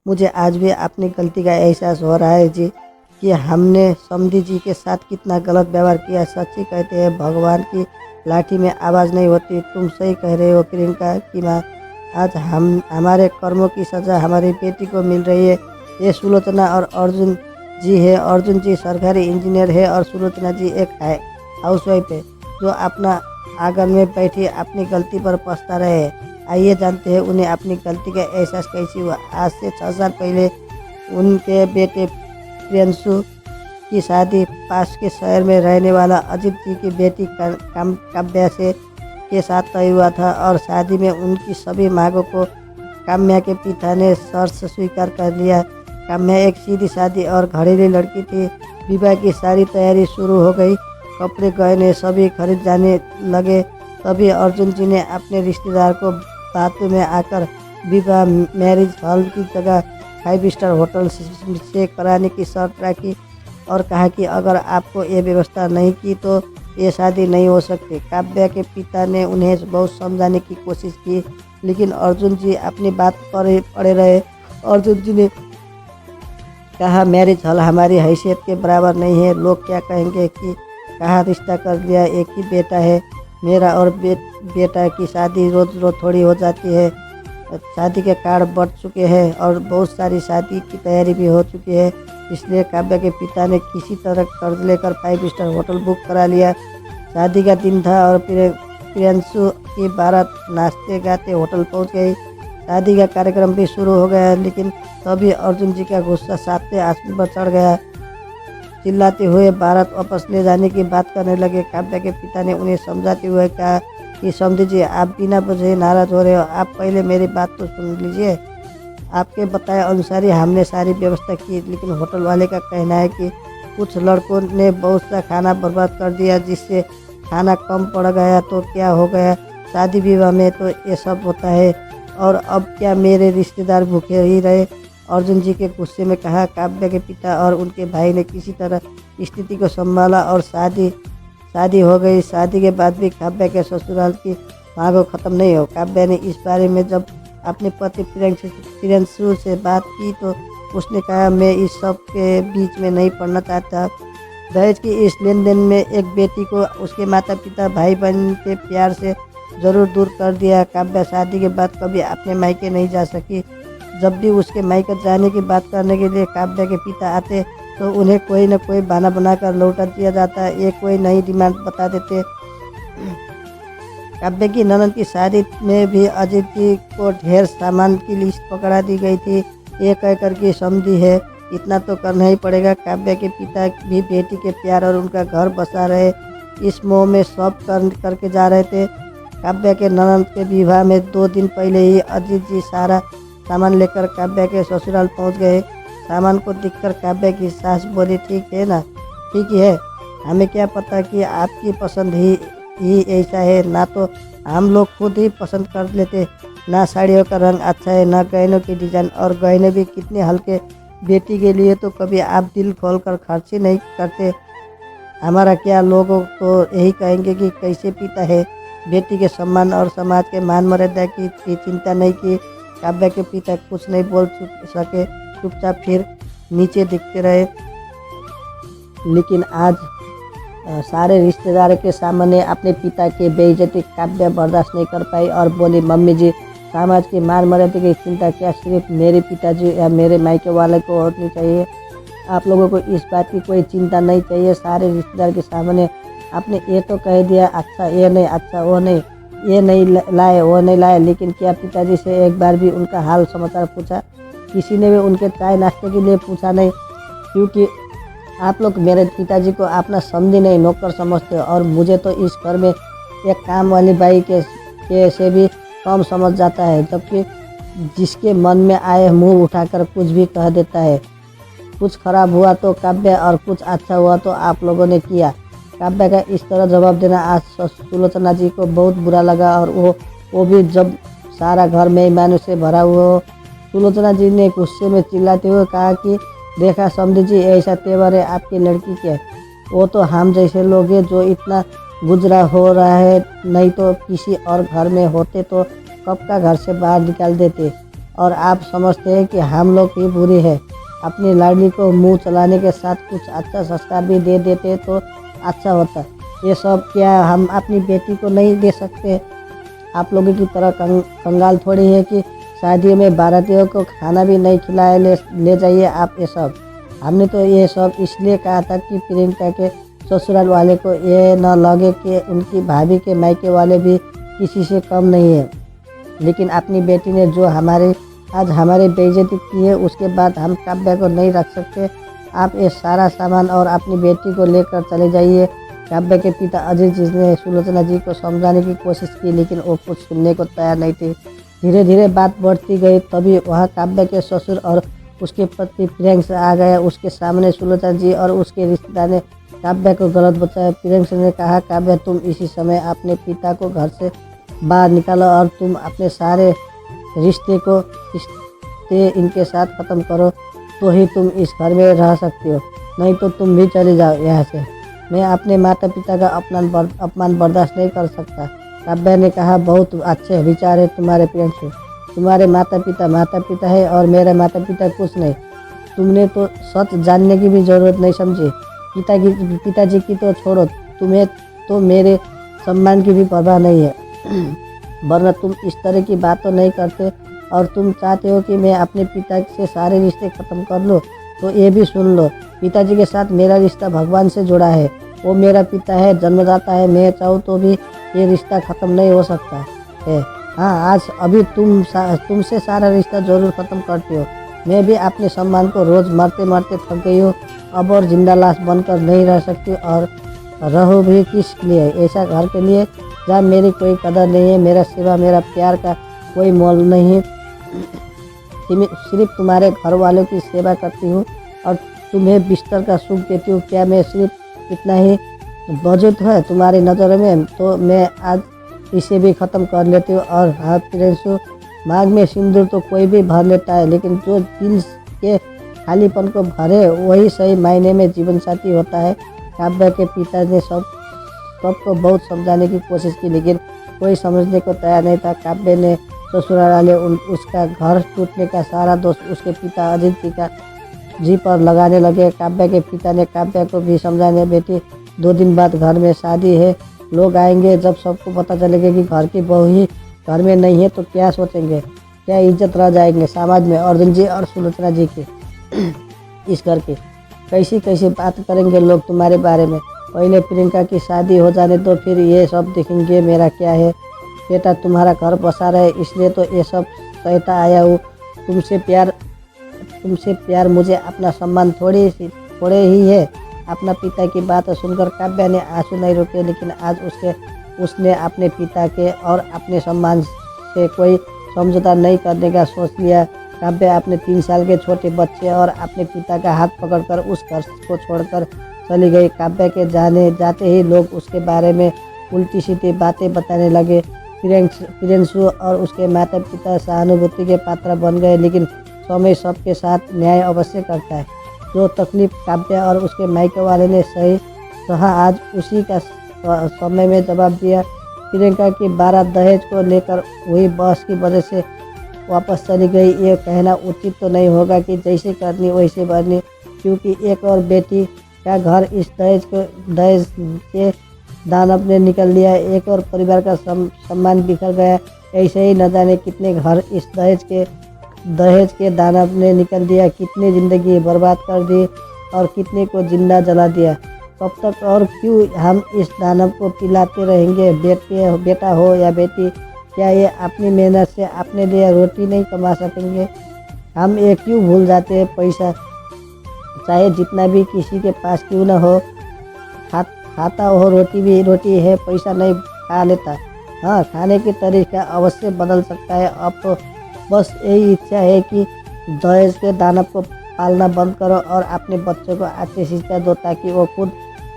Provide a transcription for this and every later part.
मुझे आज भी अपनी गलती का एहसास हो रहा है जी, कि हमने समधी जी के साथ कितना गलत व्यवहार किया। सच्ची कहते हैं भगवान की लाठी में आवाज़ नहीं होती। तुम सही कह रहे हो प्रियंका की माँ। आज हम हमारे कर्मों की सज़ा हमारी बेटी को मिल रही है। ये सुलोचना और अर्जुन जी है। अर्जुन जी सरकारी इंजीनियर है और सुलोचना जी एक हाउसवाइफ है, जो अपना आंगन में बैठी अपनी गलती पर पछता रहे हैं। आइए जानते हैं उन्हें अपनी गलती का एहसास कैसे हुआ। आज से 6 साल पहले उनके बेटे प्रियंशु की शादी पास के शहर में रहने वाला अजीत जी की बेटी काव्या से के साथ तय हुआ था और शादी में उनकी सभी मांगों को काम्या के पिता ने शर्त स्वीकार कर लिया। काम्या एक सीधी सादी और घरेलू लड़की थी। विवाह की सारी तैयारी शुरू हो गई। कपड़े गहने सभी खरीद जाने लगे। तभी अर्जुन जी ने अपने रिश्तेदार को बातों में आकर विवाह मैरिज हॉल की जगह 5 स्टार होटल से कराने की शर्त रखी और कहा कि अगर आपको ये व्यवस्था नहीं की तो ये शादी नहीं हो सकती। काव्या के पिता ने उन्हें बहुत समझाने की कोशिश की, लेकिन अर्जुन जी अपनी बात पर अड़े रहे। अर्जुन जी ने कहा, मैरिज हॉल हमारी हैसियत के बराबर नहीं है। लोग क्या कहेंगे कि कहा रिश्ता कर दिया, एक ही बेटा है मेरा और बेटा की शादी रोज रोज थोड़ी हो जाती है। शादी के कार्ड बढ़ चुके हैं और बहुत सारी शादी की तैयारी भी हो चुकी है। इसलिए काव्या के पिता ने किसी तरह कर्ज लेकर 5 स्टार होटल बुक करा लिया। शादी का दिन था और प्रियंशु की बारात नाचते गाते होटल पहुंच गई। शादी का कार्यक्रम भी शुरू हो गया, लेकिन तभी अर्जुन जी का गुस्सा सातवें आसमान पर चढ़ गया। चिल्लाते हुए बारात वापस ले जाने की बात करने लगे। काव्या के पिता ने उन्हें समझाते हुए कहा कि समझी जी, आप बिना वजह नाराज हो रहे हो। आप पहले मेरी बात तो सुन लीजिए। आपके बताए अनुसार ही हमने सारी व्यवस्था की, लेकिन होटल वाले का कहना है कि कुछ लड़कों ने बहुत सा खाना बर्बाद कर दिया, जिससे खाना कम पड़ गया। तो क्या हो गया, शादी विवाह में तो ये सब होता है, और अब क्या मेरे रिश्तेदार भूखे ही रहे। अर्जुन जी के गुस्से में कहा। काव्या के पिता और उनके भाई ने किसी तरह स्थिति को संभाला और शादी हो गई। शादी के बाद भी काव्या के ससुराल की मांगों खत्म नहीं हो। काव्या ने इस बारे में जब अपने पति प्रियंशु से बात की तो उसने कहा, मैं इस सब के बीच में नहीं पड़ना चाहता। दहेज की इस लेन देन में एक बेटी को उसके माता पिता भाई बहन के प्यार से ज़रूर दूर कर दिया। काव्या शादी के बाद कभी अपने मायके नहीं जा सकी। जब भी उसके मायके जाने की बात करने के लिए काव्या के पिता आते तो उन्हें कोई न कोई बहाना बनाकर लौटा दिया जाता। ये कोई नई डिमांड बता देते। काव्या की ननद की शादी में भी अजीत जी को ढेर सामान की लिस्ट पकड़ा दी गई थी। ये कहकर के समझी है, इतना तो करना ही पड़ेगा। काव्या के पिता भी बेटी के प्यार और उनका घर बसा रहे, इस मोह में सब करके जा रहे थे। काव्या के ननद के विवाह में 2 दिन पहले ही अजीत जी सारा सामान लेकर काव्या के ससुराल पहुंच गए। सामान को देखकर काव्या की सास बोली, ठीक है ना, ठीक ही है। हमें क्या पता कि आपकी पसंद ही ऐसा है, ना तो हम लोग खुद ही पसंद कर लेते। ना साड़ियों का रंग अच्छा है, ना गहनों की डिज़ाइन, और गहने भी कितने हल्के। बेटी के लिए तो कभी आप दिल खोल कर खर्च ही नहीं करते। हमारा क्या, लोगों तो यही कहेंगे कि कैसे पिता है। बेटी के सम्मान और समाज के मान मर्यादा की चिंता नहीं की। काव्या के पिता कुछ नहीं बोल सके, चुपचाप फिर नीचे दिखते रहे। लेकिन आज सारे रिश्तेदारों के सामने अपने पिता की बेइज्जती काव्या बर्दाश्त नहीं कर पाई और बोली, मम्मी जी, समाज की मान मर्यादा की चिंता क्या सिर्फ मेरे पिताजी या मेरे मायके वाले को होनी चाहिए? आप लोगों को इस बात की कोई चिंता नहीं चाहिए। सारे रिश्तेदार के सामने आपने ये तो कह दिया, अच्छा ये नहीं, अच्छा वो नहीं, ये नहीं लाए, वो नहीं लाए, लेकिन क्या पिताजी से एक बार भी उनका हाल समाचार पूछा? किसी ने भी उनके चाय नाश्ते के लिए पूछा नहीं? क्योंकि आप लोग मेरे पिताजी को अपना समझी नहीं, नौकर समझते हो, और मुझे तो इस घर में एक काम वाली बाई के से भी कम समझ जाता है, जबकि जिसके मन में आए मुंह उठाकर कुछ भी कह देता है। कुछ खराब हुआ तो काव्या और कुछ अच्छा हुआ तो आप लोगों ने किया। काव्या का इस तरह जवाब देना आज सुलोचना जी को बहुत बुरा लगा, और वो भी जब सारा घर मेहमानों से भरा हुआ हो। सुलोचना जी ने गुस्से में चिल्लाते हुए कहा कि देखा समझी जी, ऐसा तेवर है आपकी लड़की के? वो तो हम जैसे लोग हैं जो इतना गुजरा हो रहा है, नहीं तो किसी और घर में होते तो कब का घर से बाहर निकाल देते। और आप समझते हैं कि हम लोग ही बुरे हैं। अपनी लाडली को मुंह चलाने के साथ कुछ अच्छा संस्कार भी दे देते तो अच्छा होता। ये सब क्या हम अपनी बेटी को नहीं दे सकते? आप लोगों की तरह कंगाल थोड़ी है कि शादियों में बारातियों को खाना भी नहीं खिलाए ले जाइए आप ये सब। हमने तो ये सब इसलिए कहा था कि प्रियंका के ससुराल वाले को ये न लगे कि उनकी भाभी के मायके वाले भी किसी से कम नहीं है। लेकिन अपनी बेटी ने जो आज हमारी बेइज्जती की है, उसके बाद हम काव्या को नहीं रख सकते। आप ये सारा सामान और अपनी बेटी को लेकर चले जाइए। काव्या के पिता अजीत जी ने सुलोचना जी को समझाने की कोशिश की, लेकिन वो कुछ सुनने को तैयार नहीं थे। धीरे धीरे बात बढ़ती गई। तभी वहाँ काव्या के ससुर और उसके पति प्रियंक आ गए। उसके सामने सुलोचना जी और उसके रिश्तेदार ने काव्या को गलत बताया। प्रियंक ने कहा, काव्या तुम इसी समय अपने पिता को घर से बाहर निकालो और तुम अपने सारे रिश्ते इनके साथ ख़त्म करो, तो ही तुम इस घर में रह सकती हो, नहीं तो तुम भी चले जाओ यहाँ से। मैं अपने माता पिता का अपमान बर्दाश्त नहीं कर सकता। काव्या ने कहा, बहुत अच्छे विचार है तुम्हारे प्रियंशु। तुम्हारे माता पिता है और मेरे माता पिता कुछ नहीं। तुमने तो सच जानने की भी ज़रूरत नहीं समझी। पिताजी की तो छोड़ो, तुम्हें तो मेरे सम्मान की भी परवाह नहीं है। वरना तुम इस तरह की बात तो नहीं करते। और तुम चाहते हो कि मैं अपने पिता से सारे रिश्ते ख़त्म कर लूँ, तो ये भी सुन लो, पिताजी के साथ मेरा रिश्ता भगवान से जुड़ा है। वो मेरा पिता है, जन्मदाता है। मैं चाहूँ तो भी ये रिश्ता ख़त्म नहीं हो सकता है। हाँ, आज अभी तुमसे सारा रिश्ता ज़रूर ख़त्म करती हो। मैं भी अपने सम्मान को रोज़ मरते मरते थक गई हूँ। अब और जिंदा लाश बनकर नहीं रह सकती, और रहो भी किस लिए? ऐसा घर के लिए जहाँ मेरी कोई कदर नहीं है, मेरा सेवा मेरा प्यार का कोई मोल नहीं है। सिर्फ तुम्हारे घर वालों की सेवा करती हूँ और तुम्हें बिस्तर का सुख देती हूँ। क्या मैं सिर्फ इतना ही वजूद है तुम्हारी नज़र में? तो मैं आज इसे भी ख़त्म कर लेती हूँ। और हाँ प्रियंशु, मांग में सिंदूर तो कोई भी भर लेता है, लेकिन जो दिल के खालीपन को भरे वही सही मायने में जीवन साथी होता है। काव्या के पिता ने सबको बहुत समझाने की कोशिश की, लेकिन कोई समझने को तैयार नहीं था। काव्या ने ससुराल वाले उसका घर टूटने का सारा दोष उसके पिता अजीत जी पर लगाने लगे। काव्या के पिता ने काव्या को भी समझाने, बेटी 2 दिन बाद घर में शादी है, लोग आएंगे। जब सबको पता चलेगा कि घर की बहू ही घर में नहीं है तो क्या सोचेंगे, क्या इज्जत रह जाएंगे समाज में अर्जुन जी और सुलोचना जी की। इस घर की कैसी बात करेंगे लोग तुम्हारे बारे में। पहले प्रियंका की शादी हो जाने दो, फिर ये सब देखेंगे। मेरा क्या है, बेटा तुम्हारा घर बसा रहे इसलिए तो ये सब सहता आया हूँ। तुमसे प्यार मुझे अपना सम्मान थोड़े ही है। अपना पिता की बात सुनकर काव्या ने आंसू नहीं रोके, लेकिन आज उसने अपने पिता के और अपने सम्मान से कोई समझौता नहीं करने का सोच लिया। काव्या अपने 3 साल के छोटे बच्चे और अपने पिता का हाथ पकड़कर उस घर को छोड़कर चली गई। काव्या के जाते ही लोग उसके बारे में उल्टी सीधी बातें बताने लगे। प्रियंशु और उसके माता पिता सहानुभूति के पात्र बन गए, लेकिन समय सबके साथ न्याय अवश्य करता है। जो तकलीफ काव्या और उसके मायके वाले ने सहा, आज उसी का समय में जवाब दिया। प्रियंका की 12 दहेज को लेकर हुई बहस की वजह से वापस चली गई। ये कहना उचित तो नहीं होगा कि जैसे करनी वैसे बनी, क्योंकि एक और बेटी का घर इस दहेज के दानव ने निकल लिया। एक और परिवार का सम्मान बिखर गया। ऐसे ही न जाने कितने घर इस दहेज के दानव ने निकल दिया, कितनी ज़िंदगी बर्बाद कर दी और कितने को जिंदा जला दिया। कब तक और क्यों हम इस दानव को पिलाते रहेंगे? बेटा हो या बेटी, क्या ये अपनी मेहनत से अपने लिए रोटी नहीं कमा सकेंगे? हम ये क्यों भूल जाते हैं, पैसा चाहे जितना भी किसी के पास क्यों ना हो, खाता हो रोटी भी रोटी है, पैसा नहीं खा लेता। हाँ, खाने की तरीका अवश्य बदल सकता है। अब तो बस यही इच्छा है कि दहेज के दानव को पालना बंद करो और अपने बच्चों को अच्छी शिक्षा दो, ताकि वो खुद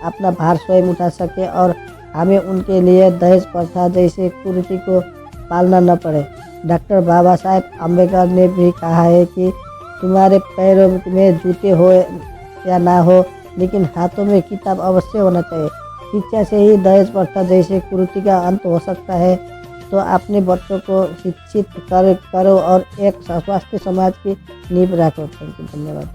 अपना भार स्वयं उठा सके और हमें उनके लिए दहेज प्रथा जैसे कुरीति को पालना न पड़े। डॉक्टर बाबा साहेब अम्बेडकर ने भी कहा है कि तुम्हारे पैरों में जूते हो या ना हो, लेकिन हाथों में किताब अवश्य होना चाहिए। शिक्षा से ही दहेज प्रथा जैसे कुरीति का अंत हो सकता है। तो अपने बच्चों को शिक्षित करो और एक स्वास्थ्य समाज की नींव रखो। थैंक यू, धन्यवाद।